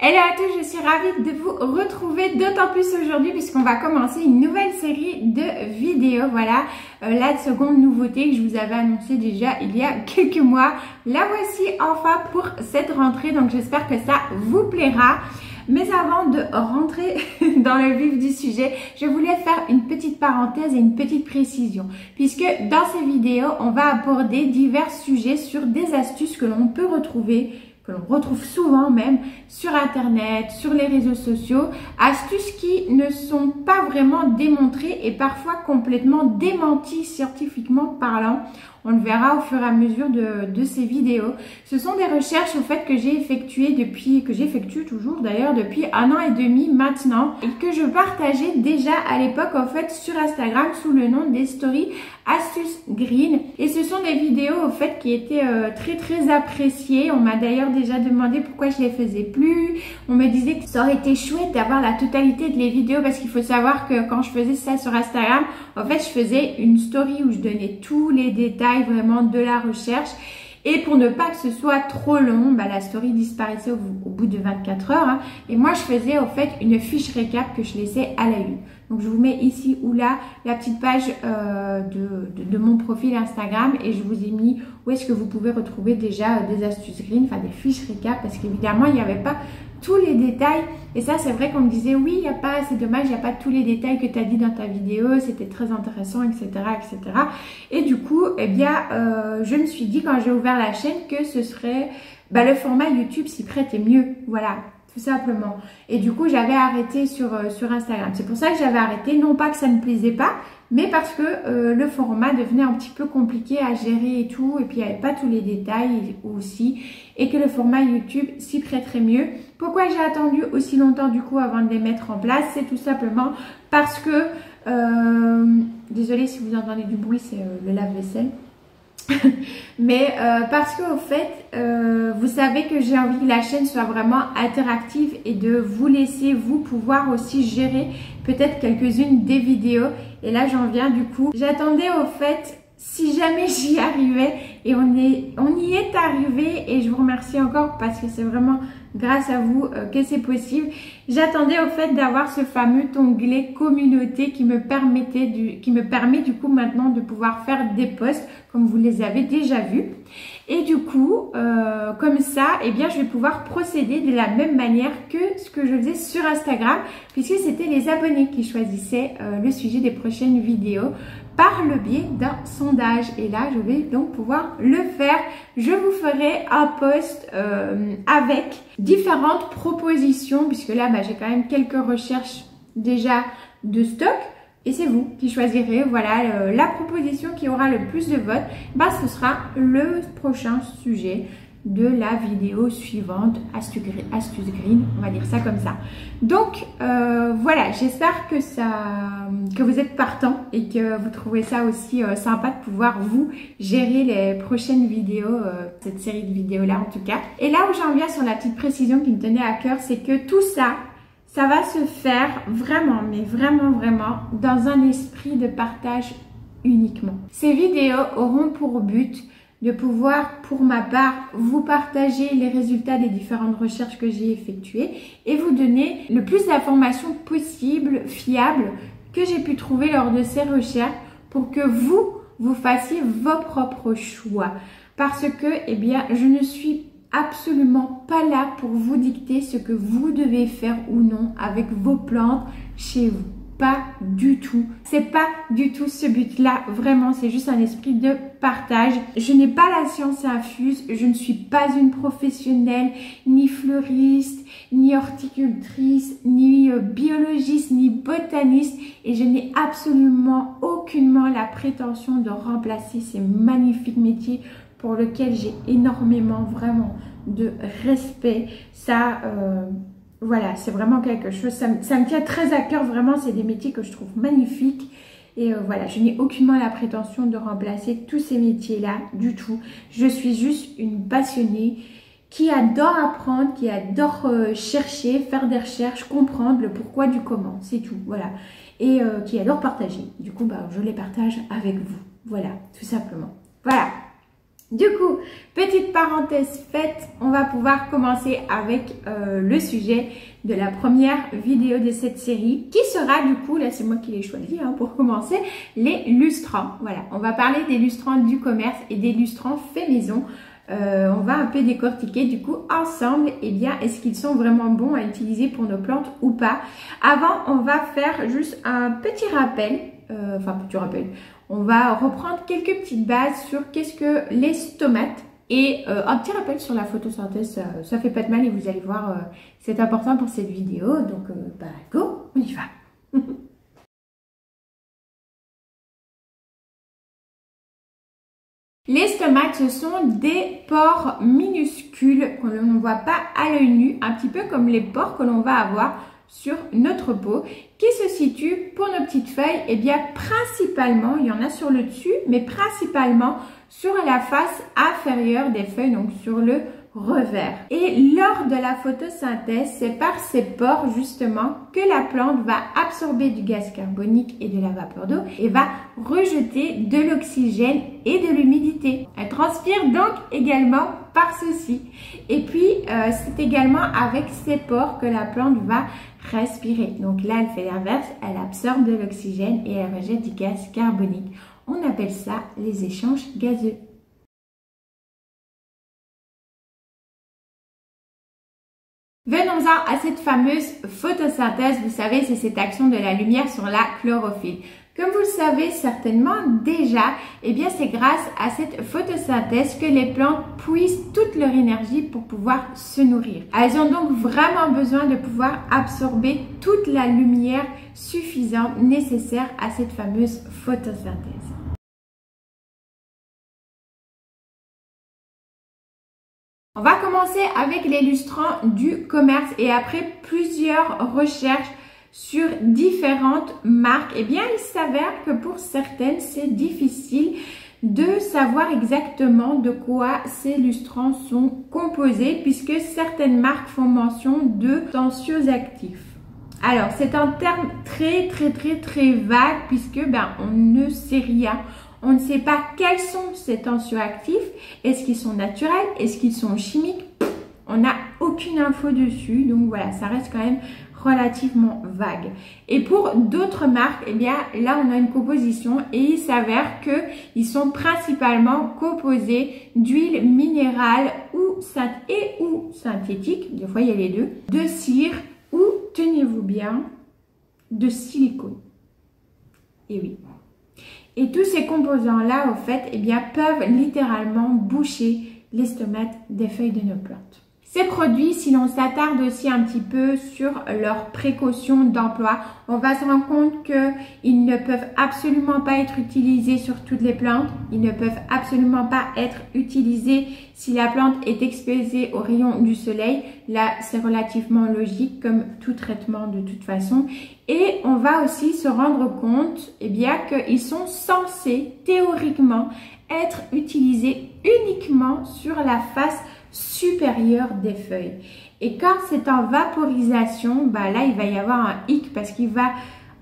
Hello à tous, je suis ravie de vous retrouver d'autant plus aujourd'hui puisqu'on va commencer une nouvelle série de vidéos. Voilà, la seconde nouveauté que je vous avais annoncée déjà il y a quelques mois. La voici enfin pour cette rentrée, donc j'espère que ça vous plaira. Mais avant de rentrer dans le vif du sujet, je voulais faire une petite parenthèse et une petite précision. Puisque dans ces vidéos, on va aborder divers sujets sur des astuces que l'on peut retrouver, que l'on retrouve souvent même sur internet, sur les réseaux sociaux, astuces qui ne sont pas vraiment démontrées et parfois complètement démenties scientifiquement parlant. On le verra au fur et à mesure de ces vidéos. Ce sont des recherches au fait que j'ai effectuées que j'effectue toujours d'ailleurs depuis 1 an et demi maintenant et que je partageais déjà à l'époque en fait sur Instagram sous le nom des stories astuces green. Et ce sont des vidéos au fait qui étaient très appréciées. On m'a d'ailleurs déjà demandé pourquoi je les faisais plus. On me disait que ça aurait été chouette d'avoir la totalité de les vidéos parce qu'il faut savoir que quand je faisais ça sur Instagram, en fait je faisais une story où je donnais tous les détails vraiment de la recherche et pour ne pas que ce soit trop long, la story disparaissait au bout de 24 heures hein, et moi je faisais en fait une fiche récap que je laissais à la une. Donc je vous mets ici ou là la petite page de mon profil Instagram et je vous ai mis où est-ce que vous pouvez retrouver déjà des astuces green, enfin des fiches récap parce qu'évidemment il n'y avait pas tous les détails et ça c'est vrai qu'on me disait oui il n'y a pas, c'est dommage, il n'y a pas tous les détails que tu as dit dans ta vidéo, c'était très intéressant etc. Et du coup eh bien je me suis dit quand j'ai ouvert la chaîne que ce serait le format YouTube s'y prêtait mieux, voilà tout simplement. Et du coup j'avais arrêté sur Instagram, c'est pour ça que j'avais arrêté, non pas que ça ne plaisait pas mais parce que le format devenait un petit peu compliqué à gérer et tout, et puis il n'y avait pas tous les détails aussi, et que le format YouTube s'y prêterait mieux. Pourquoi j'ai attendu aussi longtemps du coup avant de les mettre en place? C'est tout simplement parce que, désolée si vous entendez du bruit, c'est le lave-vaisselle. Mais parce que au fait vous savez que j'ai envie que la chaîne soit vraiment interactive et de vous laisser vous pouvoir aussi gérer peut-être quelques-unes des vidéos. Et là j'en viens du coup, j'attendais au fait si jamais j'y arrivais et on y est arrivé et je vous remercie encore parce que c'est vraiment grâce à vous que c'est possible. J'attendais au fait d'avoir ce fameux onglet communauté qui me permet du coup maintenant de pouvoir faire des posts comme vous les avez déjà vus. Et du coup, comme ça, eh bien, je vais pouvoir procéder de la même manière que ce que je faisais sur Instagram, puisque c'était les abonnés qui choisissaient le sujet des prochaines vidéos par le biais d'un sondage. Et là, je vais donc pouvoir le faire. Je vous ferai un post avec différentes propositions, puisque là, j'ai quand même quelques recherches déjà de stock. Et c'est vous qui choisirez, voilà, la proposition qui aura le plus de votes, ce sera le prochain sujet de la vidéo suivante, astuce green, on va dire ça comme ça. Donc, voilà, j'espère que vous êtes partants et que vous trouvez ça aussi sympa de pouvoir vous gérer les prochaines vidéos, cette série de vidéos là en tout cas. Et là où j'en viens sur la petite précision qui me tenait à cœur, c'est que tout ça, ça va se faire vraiment, mais vraiment dans un esprit de partage uniquement. Ces vidéos auront pour but de pouvoir, pour ma part, vous partager les résultats des différentes recherches que j'ai effectuées et vous donner le plus d'informations possibles, fiables, que j'ai pu trouver lors de ces recherches pour que vous fassiez vos propres choix. Parce que, eh bien, je ne suis absolument pas là pour vous dicter ce que vous devez faire ou non avec vos plantes chez vous. Pas du tout. C'est pas du tout ce but-là. Vraiment, c'est juste un esprit de partage. Je n'ai pas la science infuse. Je ne suis pas une professionnelle, ni fleuriste, ni horticultrice, ni biologiste, ni botaniste. Et je n'ai absolument aucunement la prétention de remplacer ces magnifiques métiers pour lequel j'ai énormément vraiment de respect. Ça, voilà, c'est vraiment quelque chose, ça me tient très à cœur, vraiment, c'est des métiers que je trouve magnifiques. Et voilà, je n'ai aucunement la prétention de remplacer tous ces métiers-là du tout. Je suis juste une passionnée qui adore apprendre, qui adore chercher, faire des recherches, comprendre le pourquoi du comment, c'est tout, voilà. Et qui adore partager. Du coup, je les partage avec vous, voilà, tout simplement. Voilà. Du coup, petite parenthèse faite, on va pouvoir commencer avec le sujet de la première vidéo de cette série qui sera du coup, là c'est moi qui l'ai choisi pour commencer, les lustrants. Voilà, on va parler des lustrants du commerce et des lustrants faits maison. On va un peu décortiquer du coup ensemble, eh bien, est-ce qu'ils sont vraiment bons à utiliser pour nos plantes ou pas. Avant, on va faire juste un petit rappel, on va reprendre quelques petites bases sur qu'est-ce que les stomates et un petit rappel sur la photosynthèse, ça fait pas de mal et vous allez voir, c'est important pour cette vidéo, donc go, on y va. Les stomates, ce sont des pores minuscules que l'on ne voit pas à l'œil nu, un petit peu comme les pores que l'on va avoir sur notre peau, qui se situent pour nos petites feuilles, et bien principalement, il y en a sur le dessus, mais principalement sur la face inférieure des feuilles, donc sur le revers. Et lors de la photosynthèse, c'est par ces pores justement que la plante va absorber du gaz carbonique et de la vapeur d'eau et va rejeter de l'oxygène et de l'humidité. Elle transpire donc également par ceci. Et puis, c'est également avec ces pores que la plante va respirer. Donc là, elle fait l'inverse, elle absorbe de l'oxygène et elle rejette du gaz carbonique. On appelle ça les échanges gazeux. Venons-en à cette fameuse photosynthèse. Vous savez, c'est cette action de la lumière sur la chlorophylle. Comme vous le savez certainement déjà, eh bien c'est grâce à cette photosynthèse que les plantes puisent toute leur énergie pour pouvoir se nourrir. Elles ont donc vraiment besoin de pouvoir absorber toute la lumière suffisante nécessaire à cette fameuse photosynthèse. On va commencer avec les lustrants du commerce et après plusieurs recherches sur différentes marques, eh bien il s'avère que pour certaines c'est difficile de savoir exactement de quoi ces lustrants sont composés puisque certaines marques font mention de tensioactifs. Alors c'est un terme très vague puisque on ne sait rien. On ne sait pas quels sont ces tensioactifs. Est-ce qu'ils sont naturels? Est-ce qu'ils sont chimiques? On n'a aucune info dessus. Donc voilà, ça reste quand même relativement vague. Et pour d'autres marques, eh bien là on a une composition et il s'avère qu'ils sont principalement composés d'huile minérale ou synthétique, des fois il y a les deux, de cire ou, tenez-vous bien, de silicone. Et oui. Et tous ces composants-là, au fait, eh bien, peuvent littéralement boucher les stomates des feuilles de nos plantes. Ces produits, si l'on s'attarde aussi un petit peu sur leurs précautions d'emploi, on va se rendre compte qu'ils ne peuvent absolument pas être utilisés sur toutes les plantes. Ils ne peuvent absolument pas être utilisés si la plante est exposée aux rayons du soleil. Là, c'est relativement logique comme tout traitement de toute façon. Et on va aussi se rendre compte eh bien, qu'ils sont censés théoriquement être utilisés uniquement sur la face supérieure des feuilles. Et quand c'est en vaporisation, là il va y avoir un hic parce qu'il va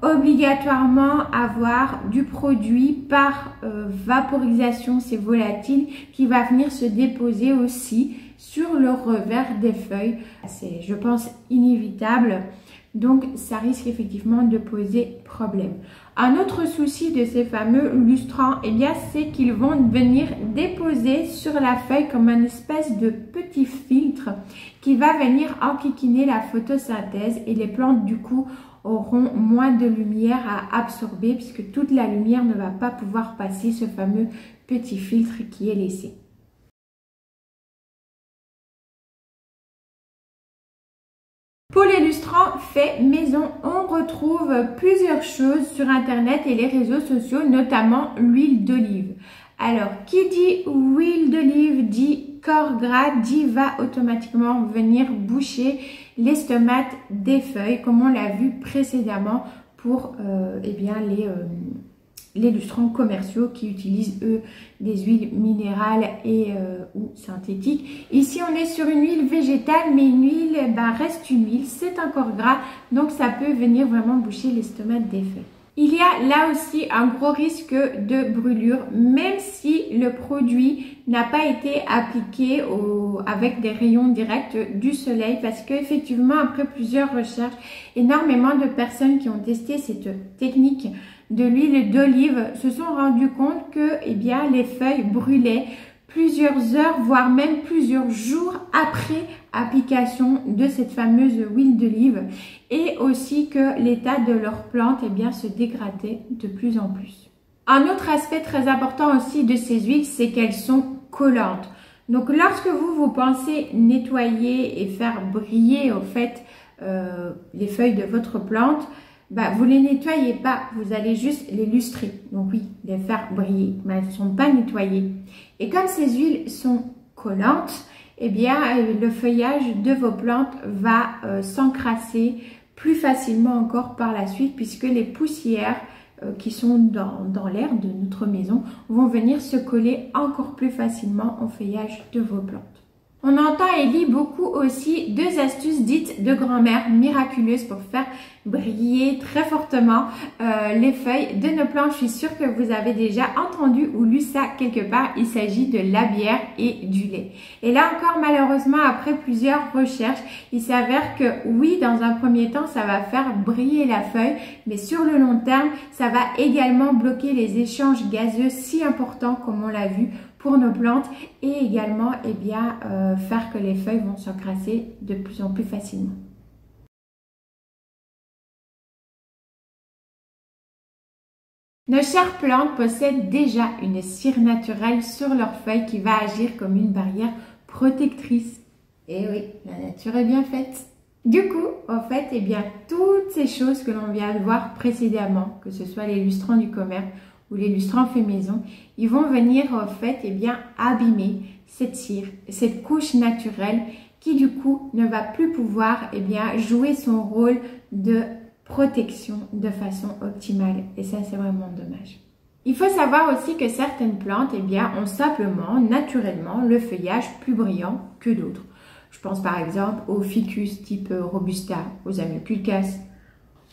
obligatoirement avoir du produit par vaporisation, c'est volatile, qui va venir se déposer aussi sur le revers des feuilles. C'est, je pense, inévitable. Donc, ça risque effectivement de poser problème. Un autre souci de ces fameux lustrants, eh bien, c'est qu'ils vont venir déposer sur la feuille comme une espèce de petit filtre qui va venir enquiquiner la photosynthèse et les plantes, du coup, auront moins de lumière à absorber puisque toute la lumière ne va pas pouvoir passer ce fameux petit filtre qui est laissé. Pour les lustrants faits maison, on retrouve plusieurs choses sur internet et les réseaux sociaux, notamment l'huile d'olive. Alors, qui dit huile d'olive dit corps gras, dit va automatiquement venir boucher les stomates des feuilles, comme on l'a vu précédemment pour les lustrants commerciaux qui utilisent eux des huiles minérales et ou synthétiques. Ici on est sur une huile végétale, mais une huile reste une huile, c'est encore gras, donc ça peut venir vraiment boucher les stomates des feuilles. Il y a là aussi un gros risque de brûlure, même si le produit n'a pas été appliqué avec des rayons directs du soleil, parce qu'effectivement, après plusieurs recherches, énormément de personnes qui ont testé cette technique de l'huile d'olive se sont rendues compte que les feuilles brûlaient plusieurs heures, voire même plusieurs jours après application de cette fameuse huile d'olive, et aussi que l'état de leurs plantes se dégradait de plus en plus. Un autre aspect très important aussi de ces huiles, c'est qu'elles sont collantes. Donc lorsque vous pensez nettoyer et faire briller au fait les feuilles de votre plante, vous les nettoyez pas, vous allez juste les lustrer, donc oui, les faire briller, mais elles ne sont pas nettoyées. Et comme ces huiles sont collantes, le feuillage de vos plantes va s'encrasser plus facilement encore par la suite, puisque les poussières qui sont dans l'air de notre maison vont venir se coller encore plus facilement au feuillage de vos plantes. On entend et lit beaucoup aussi 2 astuces dites de grand-mère miraculeuses pour faire briller très fortement les feuilles de nos plantes. Je suis sûre que vous avez déjà entendu ou lu ça quelque part. Il s'agit de la bière et du lait. Et là encore, malheureusement, après plusieurs recherches, il s'avère que oui, dans un premier temps, ça va faire briller la feuille, mais sur le long terme, ça va également bloquer les échanges gazeux si importants comme on l'a vu pour nos plantes, et également faire que les feuilles vont s'encrasser de plus en plus facilement. Nos chères plantes possèdent déjà une cire naturelle sur leurs feuilles qui va agir comme une barrière protectrice. Et oui, la nature est bien faite. Du coup, en fait, toutes ces choses que l'on vient de voir précédemment, que ce soit les lustrants du commerce ou les lustrants faits maison, ils vont venir en fait abîmer cette cire, cette couche naturelle qui du coup ne va plus pouvoir jouer son rôle de protection de façon optimale, et ça c'est vraiment dommage. Il faut savoir aussi que certaines plantes ont simplement naturellement le feuillage plus brillant que d'autres. Je pense par exemple aux ficus type robusta, aux amioculcas,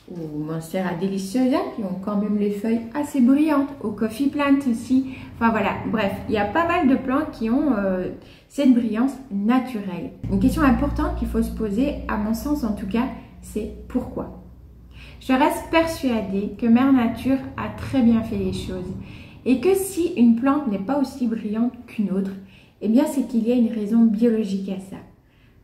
aux monstera deliciosa qui ont quand même les feuilles assez brillantes, aux coffee plants aussi. Enfin voilà, bref, il y a pas mal de plantes qui ont cette brillance naturelle. Une question importante qu'il faut se poser, à mon sens en tout cas, c'est pourquoi? Je reste persuadée que Mère Nature a très bien fait les choses et que si une plante n'est pas aussi brillante qu'une autre, c'est qu'il y a une raison biologique à ça.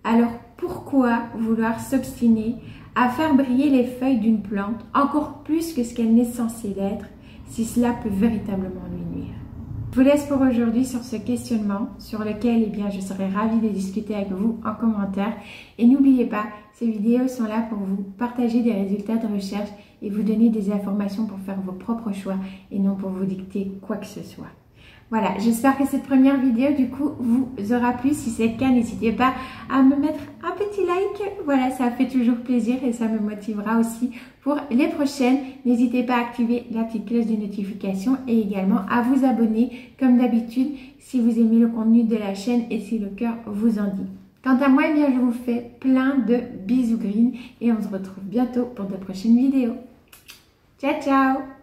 Alors pourquoi vouloir s'obstiner à faire briller les feuilles d'une plante encore plus que ce qu'elle n'est censée l'être, si cela peut véritablement lui nuire? Je vous laisse pour aujourd'hui sur ce questionnement sur lequel je serai ravie de discuter avec vous en commentaire. Et n'oubliez pas, ces vidéos sont là pour vous partager des résultats de recherche et vous donner des informations pour faire vos propres choix et non pour vous dicter quoi que ce soit. Voilà, j'espère que cette première vidéo du coup vous aura plu. Si c'est le cas, n'hésitez pas à me mettre un petit like. Voilà, ça fait toujours plaisir et ça me motivera aussi pour les prochaines. N'hésitez pas à activer la petite cloche de notification et également à vous abonner comme d'habitude si vous aimez le contenu de la chaîne et si le cœur vous en dit. Quant à moi, je vous fais plein de bisous green et on se retrouve bientôt pour de prochaines vidéos. Ciao, ciao!